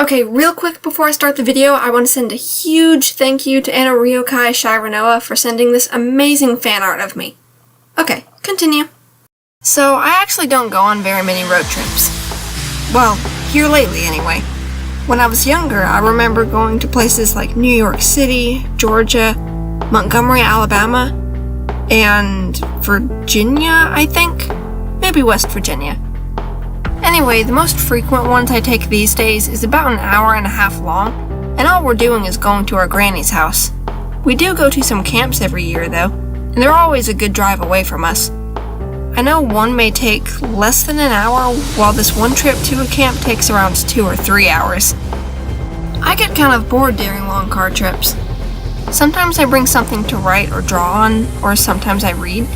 Okay, real quick before I start the video, I want to send a huge thank you to Anna Ryokai Shiranoa for sending this amazing fan art of me. Okay, continue. So, I actually don't go on very many road trips. Well, here lately anyway. When I was younger, I remember going to places like New York City, Georgia, Montgomery, Alabama, and Virginia, I think? Maybe West Virginia. Anyway, the most frequent ones I take these days is about an hour and a half long, and all we're doing is going to our granny's house. We do go to some camps every year though, and they're always a good drive away from us. I know one may take less than an hour, while this one trip to a camp takes around 2 or 3 hours. I get kind of bored during long car trips. Sometimes I bring something to write or draw on, or sometimes I read,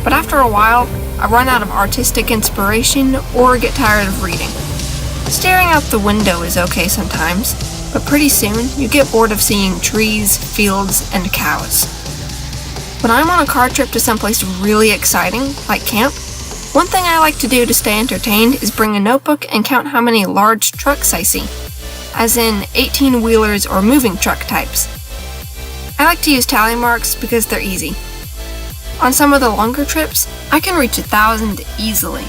but after a while, I run out of artistic inspiration or get tired of reading. Staring out the window is okay sometimes, but pretty soon you get bored of seeing trees, fields, and cows. When I'm on a car trip to someplace really exciting, like camp, one thing I like to do to stay entertained is bring a notebook and count how many large trucks I see, as in 18-wheelers or moving truck types. I like to use tally marks because they're easy. On some of the longer trips, I can reach 1,000 easily.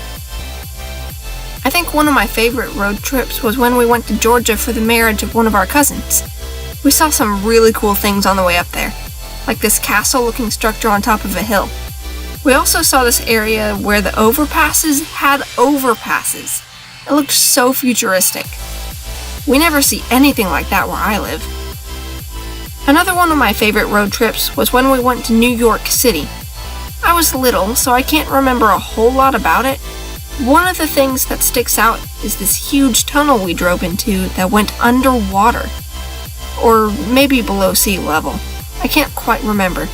I think one of my favorite road trips was when we went to Georgia for the marriage of one of our cousins. We saw some really cool things on the way up there, like this castle-looking structure on top of a hill. We also saw this area where the overpasses had overpasses. It looked so futuristic. We never see anything like that where I live. Another one of my favorite road trips was when we went to New York City. I was little, so I can't remember a whole lot about it. One of the things that sticks out is this huge tunnel we drove into that went underwater. Or maybe below sea level. I can't quite remember.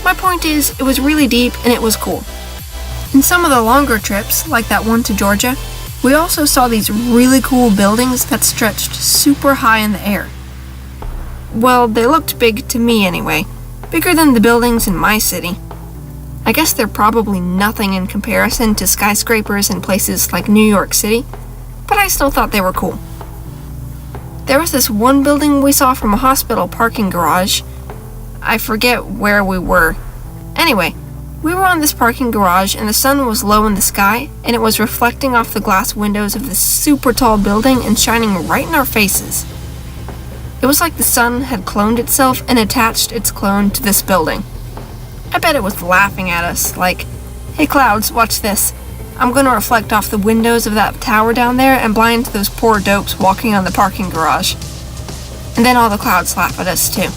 My point is, it was really deep and it was cool. In some of the longer trips, like that one to Georgia, we also saw these really cool buildings that stretched super high in the air. Well, they looked big to me anyway. Bigger than the buildings in my city. I guess they're probably nothing in comparison to skyscrapers in places like New York City, but I still thought they were cool. There was this one building we saw from a hospital parking garage. I forget where we were. Anyway, we were on this parking garage and the sun was low in the sky and it was reflecting off the glass windows of this super tall building and shining right in our faces. It was like the sun had cloned itself and attached its clone to this building. I bet it was laughing at us, like, "Hey clouds, watch this. I'm gonna reflect off the windows of that tower down there and blind those poor dopes walking on the parking garage." And then all the clouds laugh at us too.